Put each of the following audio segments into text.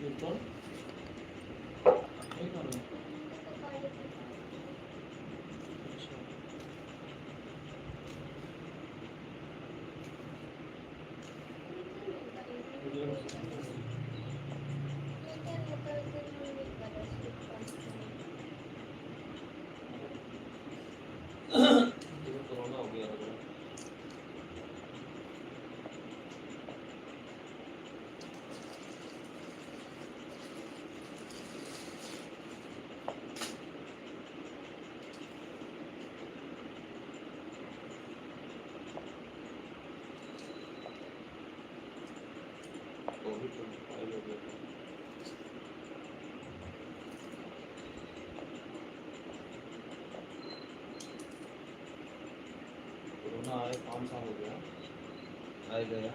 कीर्तन नहीं कर रहे। अच्छा कोरोना हो गया लग रहा है। कोविड 25 हो गया था। कोरोना आए 5 साल हो गया आए गया।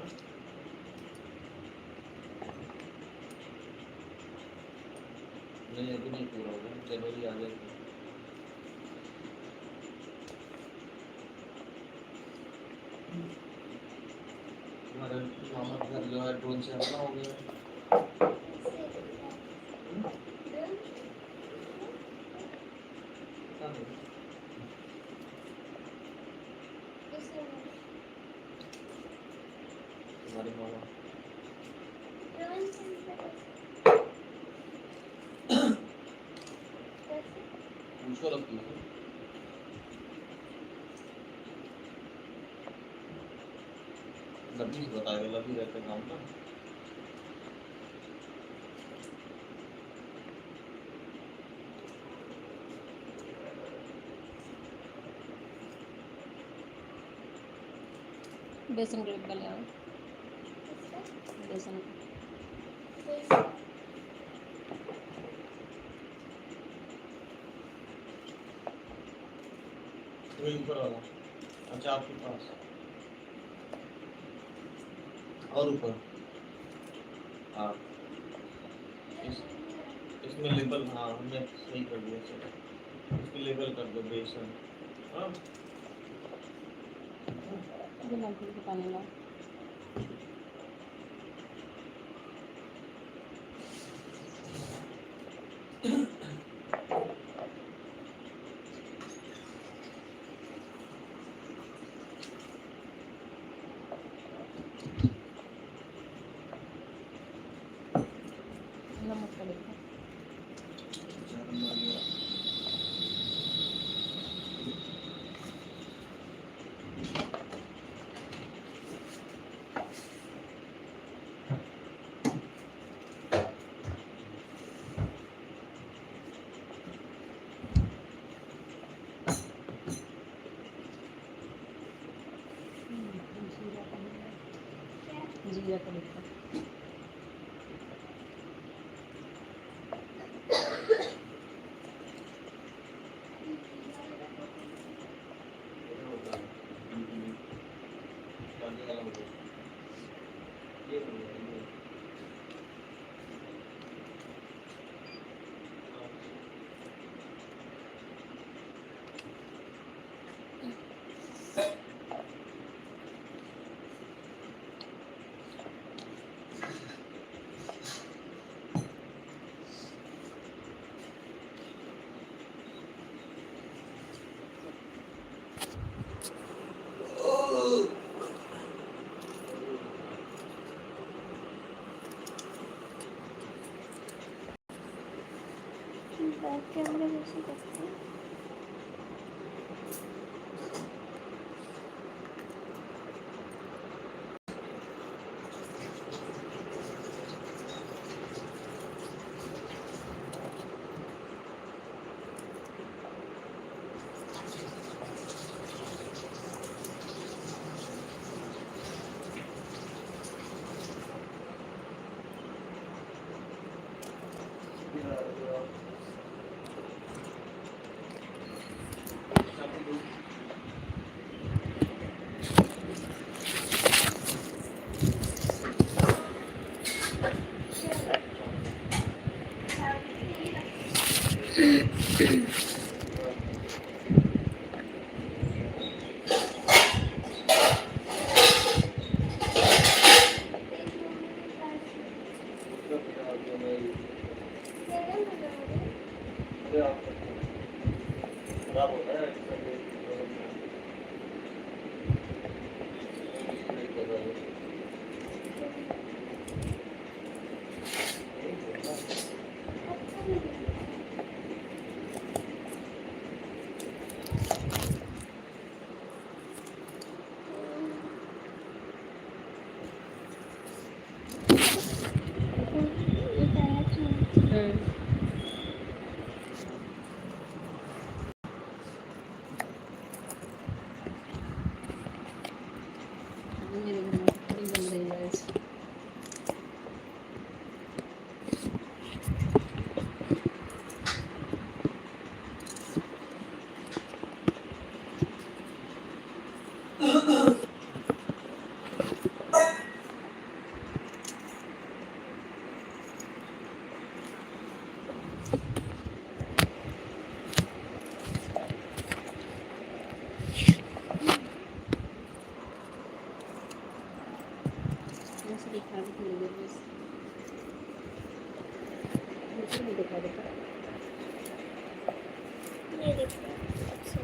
नहीं अभी नहीं पूरा होगा, जनवरी आ गया। हमारे मामा का घर जो है ड्रोन से हमला हो गया। पता नहीं। हमारे मामा मुझको लगती है लभी बताएगा, लभी रहते काम ना। बेसन के डिब्बा ले आओ। बेसन वही ऊपर वाला। अच्छा आपके पास और ऊपर। हाँ इसमें लेबल, हाँ हमने सही कर दिया सर। इसमें लेबल कर दो बेसन। हाँ बिना घी के पानी लाओ। नमक का डिब्बा। जीरा का डिब्बा। बैक कैमरे कैसे करते हैं? अरे आप खराब होता है इसका मेरे घर में कपड़े बन रही है आज। ऐसे दिखा दे थोड़ी देर बस। मुझे भी दिखा दे। ये देखो अच्छा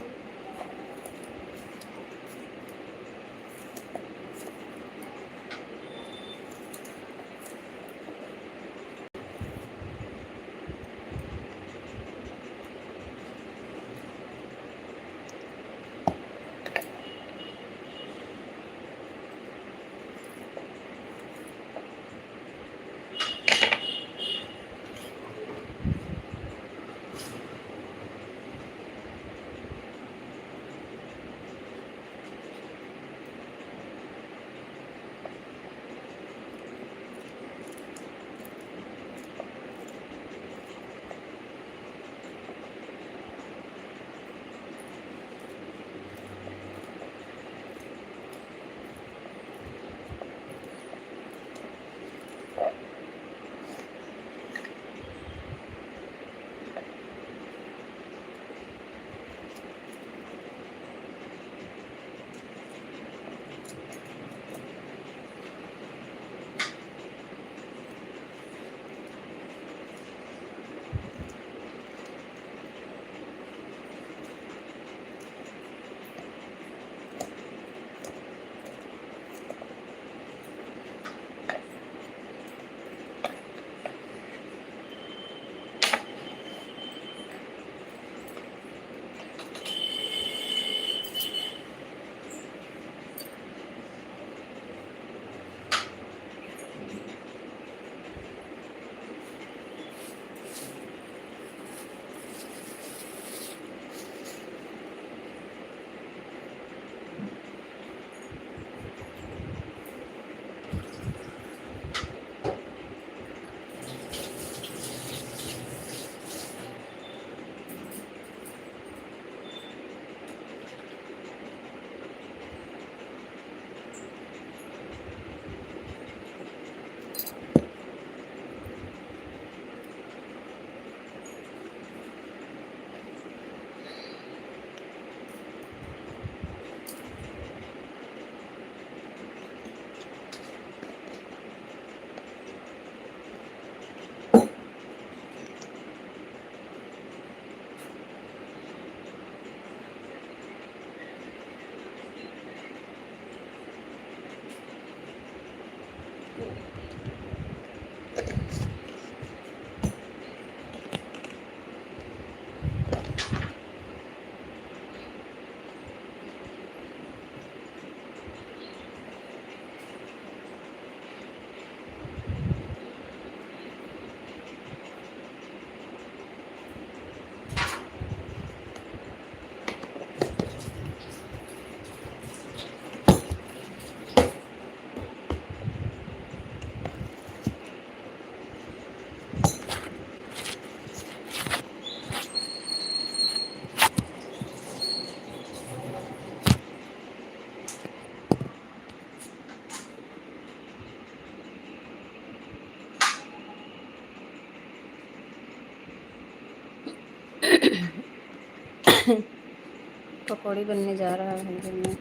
पकौड़ी बनने जा रहा है हल्दी में।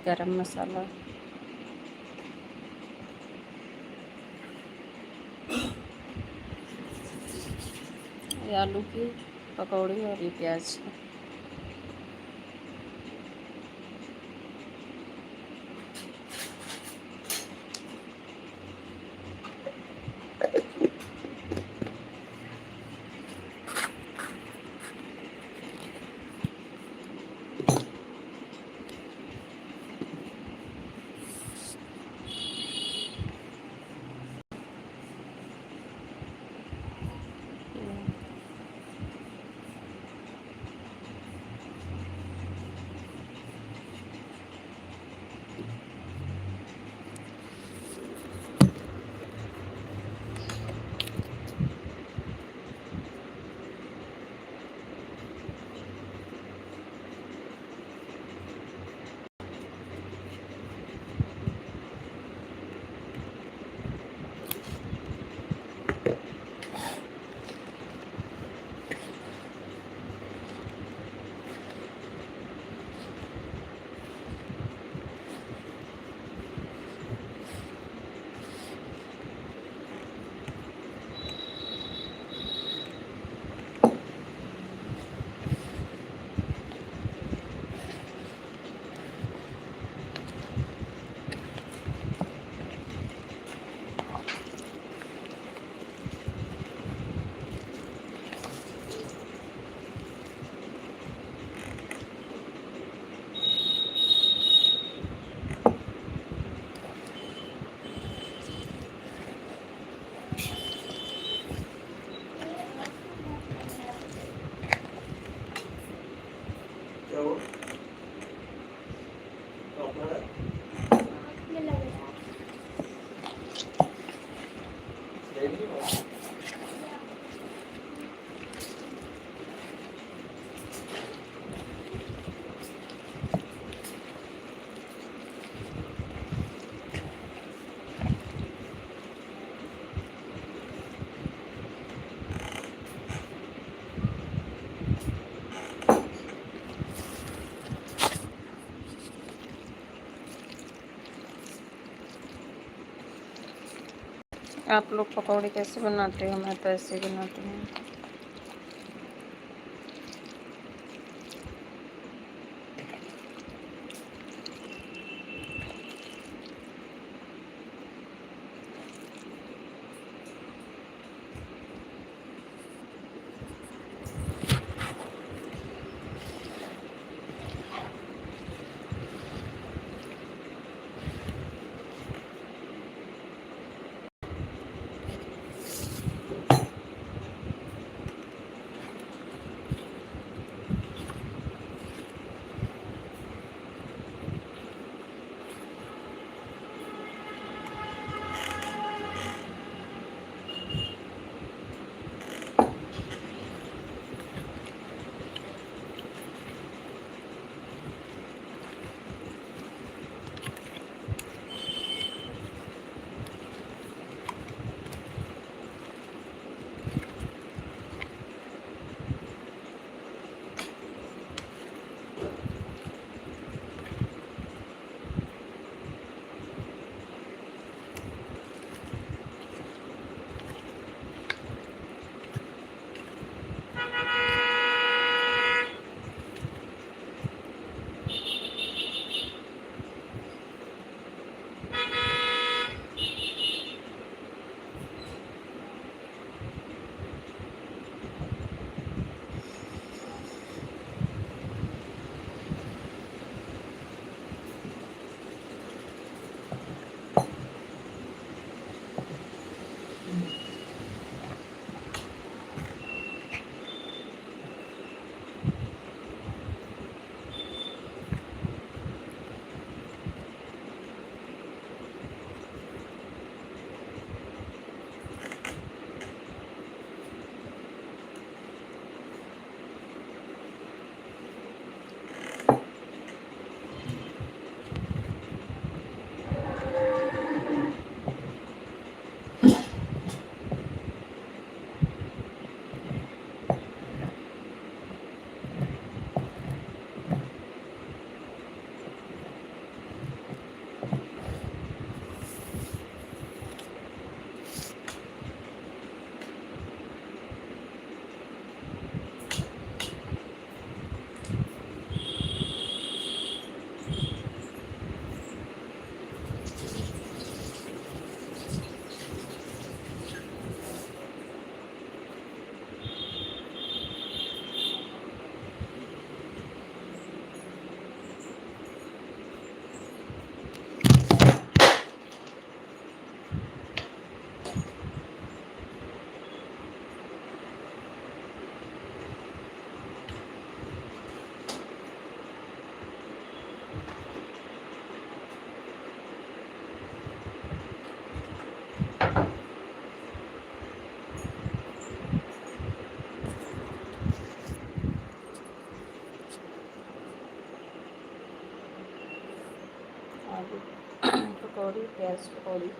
गरम मसाला, ये आलू की पकौड़ी और ये प्याज। क्या हुआ? तो अपना है? ये लग रहा है। लेंगे ना? आप लोग पकौड़ी कैसे बनाते हो? मैं तो ऐसे ही बनाती हूँ। आलू पकौड़ी, प्याज पकौड़ी।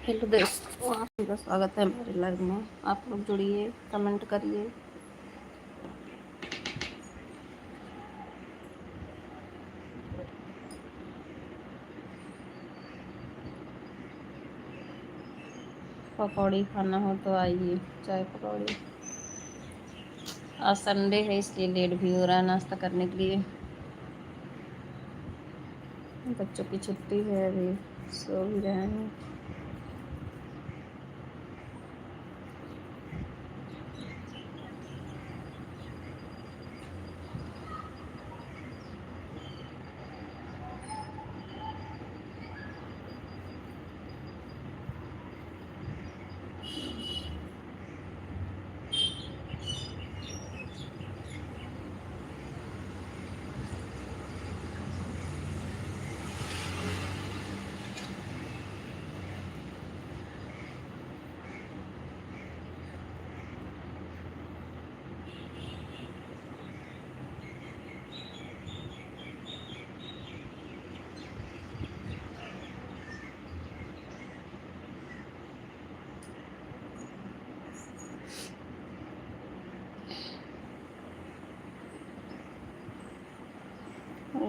हेलो दोस्तों, आपका स्वागत है हमारे लाइव में। आप लोग जुड़िए, कमेंट करिए। पकौड़ी खाना हो तो आइए, चाय पकौड़ी। आज संडे है इसलिए लेट भी हो रहा है नाश्ता करने के लिए। बच्चों की छुट्टी है, अभी सो भी रहे हैं।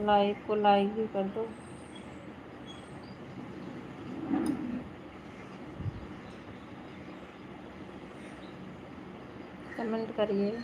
लाइक को लाइक भी कर दो। कमेंट करिए।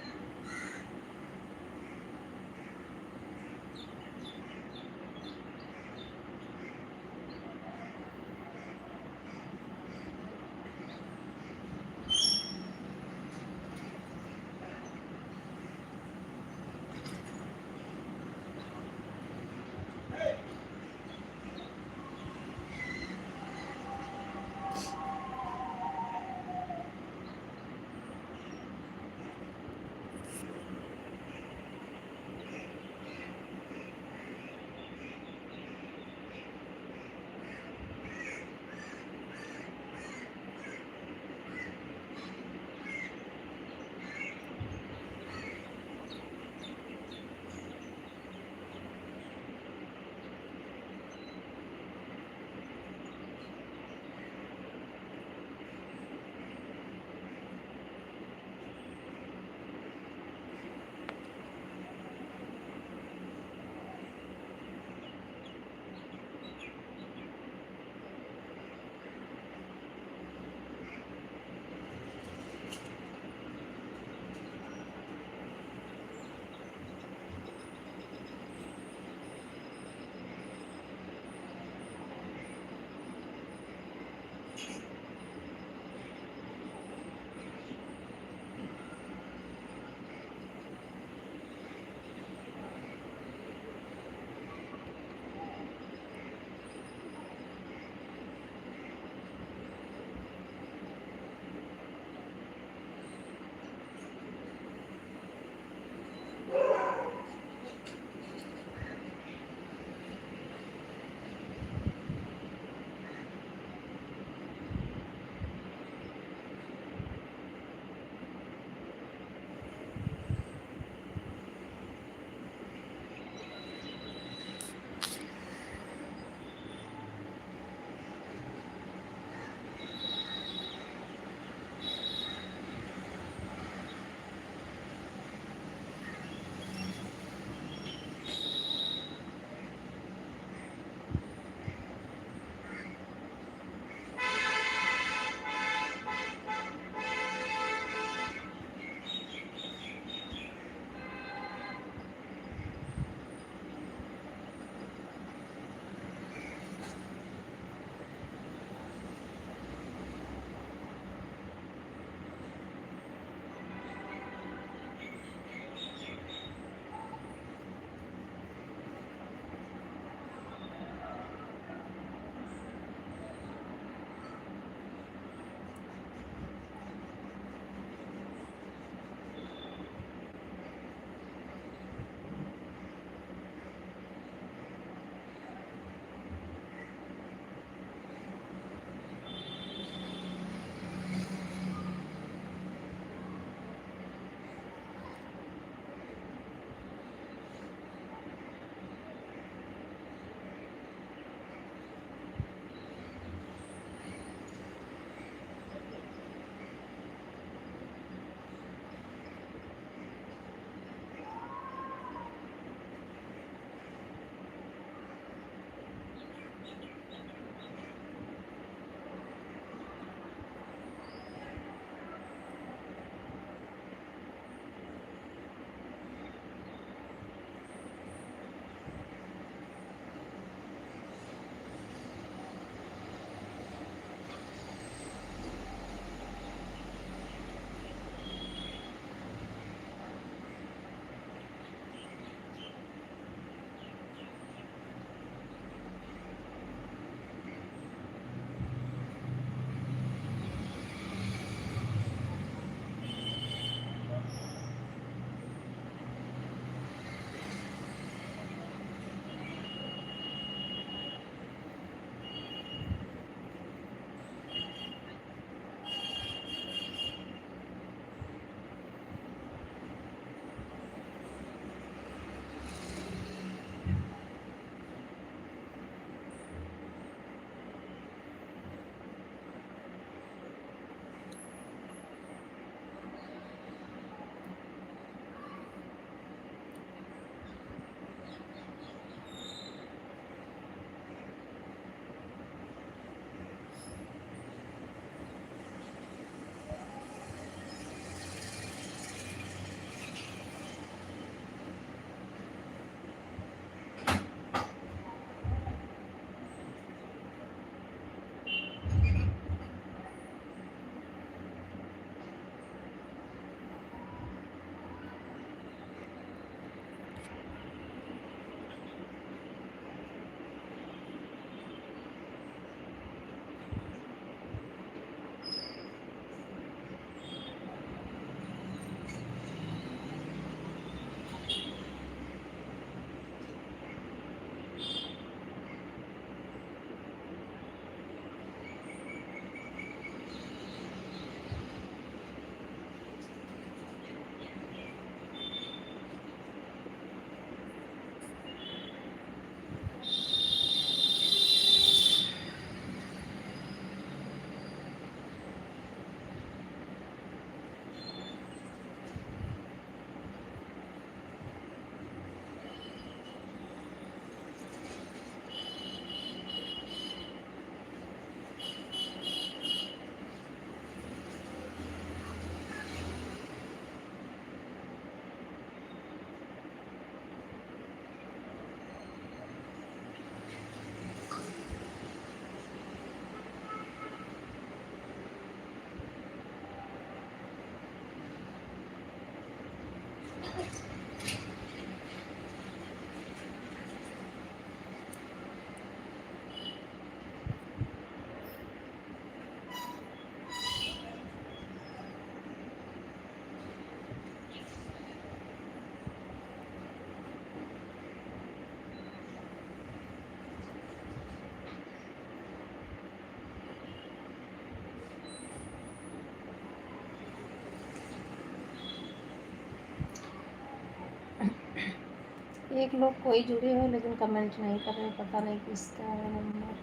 एक लोग कोई जुड़े हो लेकिन कमेंट नहीं कर रहे, पता नहीं किसका है नंबर,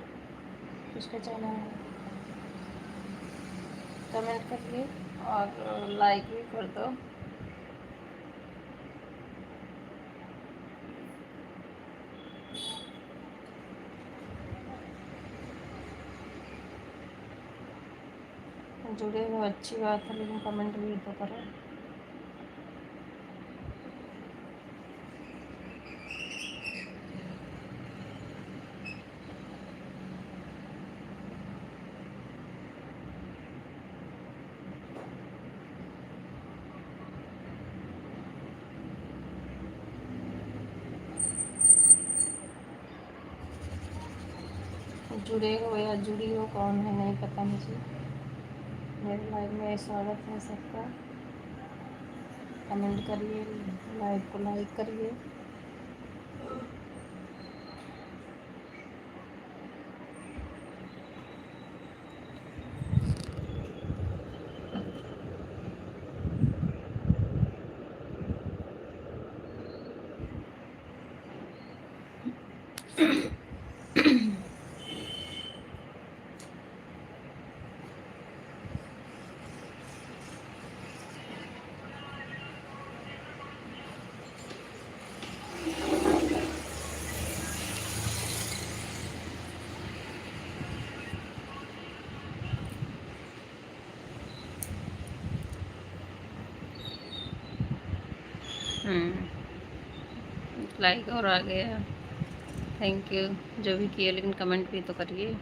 किसका चैनल है। कमेंट करिए और लाइक भी कर दो। जुड़े हो अच्छी बात है, लेकिन कमेंट भी तो करो। जुड़े हो या जुड़ी हो, कौन है नहीं पता मुझे। मेरे लाइव में स्वागत है सबका। कमेंट करिए, लाइव को लाइक करिए। लाइक और आ गया, थैंक यू जो भी किए, लेकिन कमेंट भी तो करिए।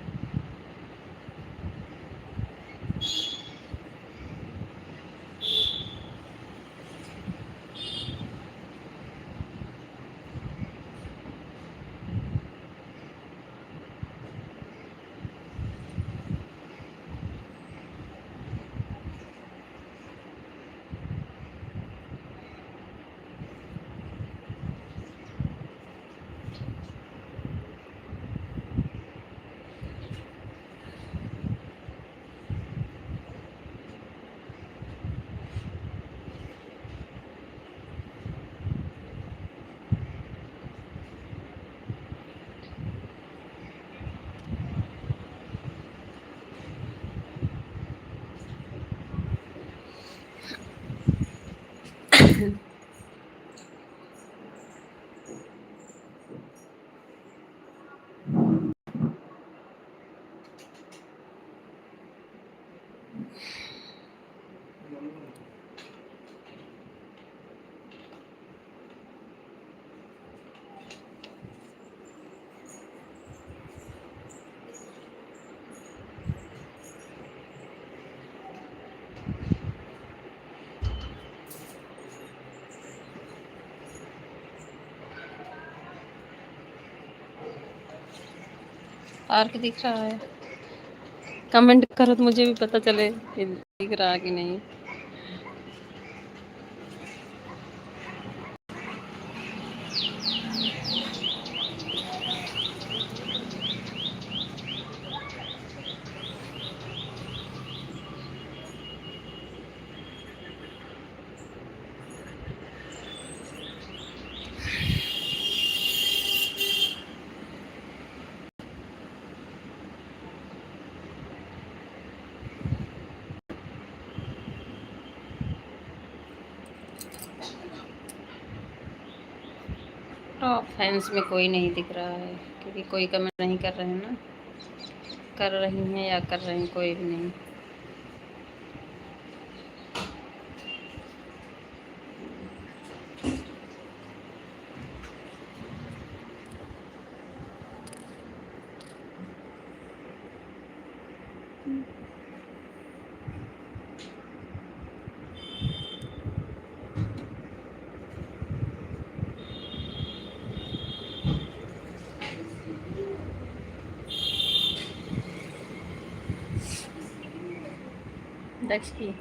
और क्या दिख रहा है? कमेंट करो तो मुझे भी पता चले कि दिख रहा कि नहीं। टॉप फैंस में कोई नहीं दिख रहा है, क्योंकि कोई कमेंट नहीं कर रहे हैं ना। कर रही हैं या कर रहे हैं, कोई भी नहीं। दक्ष की।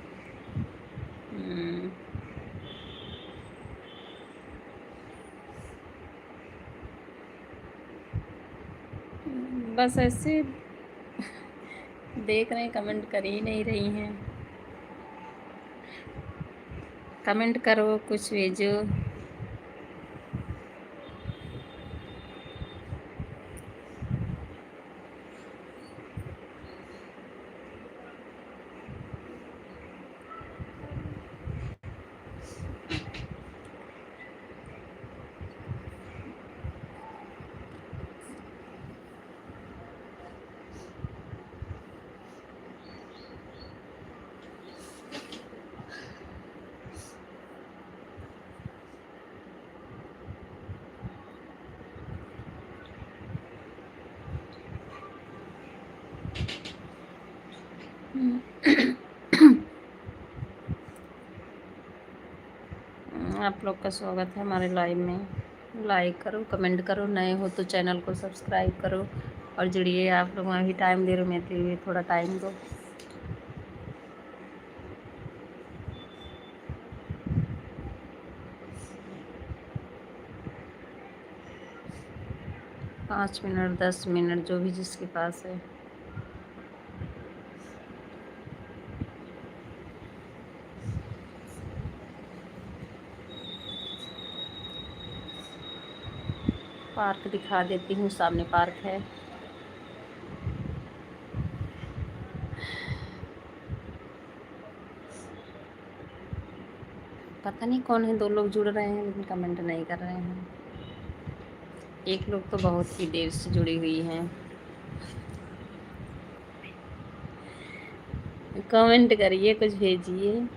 बस ऐसे देख रहे हैं, कमेंट कर ही नहीं रही हैं। कमेंट करो, कुछ भेजो। आप लोग का स्वागत है हमारे लाइव में। लाइक करो, कमेंट करो, नए हो तो चैनल को सब्सक्राइब करो और जुड़िए। आप लोग अभी टाइम दे रहे हो, मेरे लिए थोड़ा टाइम दो। पाँच मिनट, 10 मिनट, जो भी जिसके पास है। पार्क दिखा देती हूँ, सामने पार्क है। पता नहीं कौन है, 2 लोग जुड़ रहे हैं लेकिन कमेंट नहीं कर रहे हैं। एक लोग तो बहुत ही देर से जुड़ी हुई हैं। कमेंट करिए, कुछ भेजिए।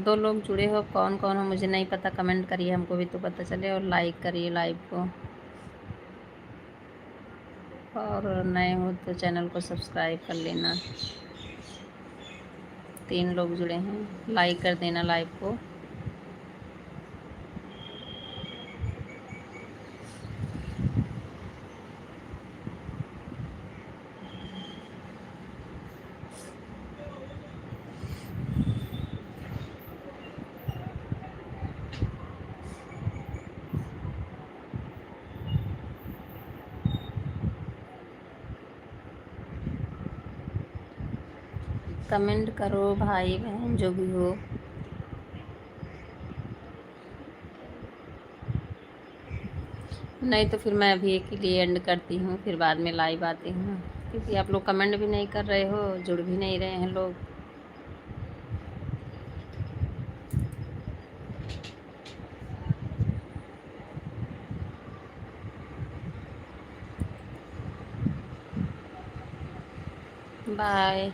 दो लोग जुड़े हो, कौन कौन हो मुझे नहीं पता, कमेंट करिए, हमको भी तो पता चले। और लाइक करिए लाइव को, और नए हो तो चैनल को सब्सक्राइब कर लेना। 3 लोग जुड़े हैं, लाइक कर देना लाइव को। कमेंट करो भाई बहन जो भी हो। नहीं तो फिर मैं अभी एक के लिए एंड करती हूँ, फिर बाद में लाइव आती हूँ, क्योंकि आप लोग कमेंट भी नहीं कर रहे हो, जुड़ भी नहीं रहे हैं लोग। बाय।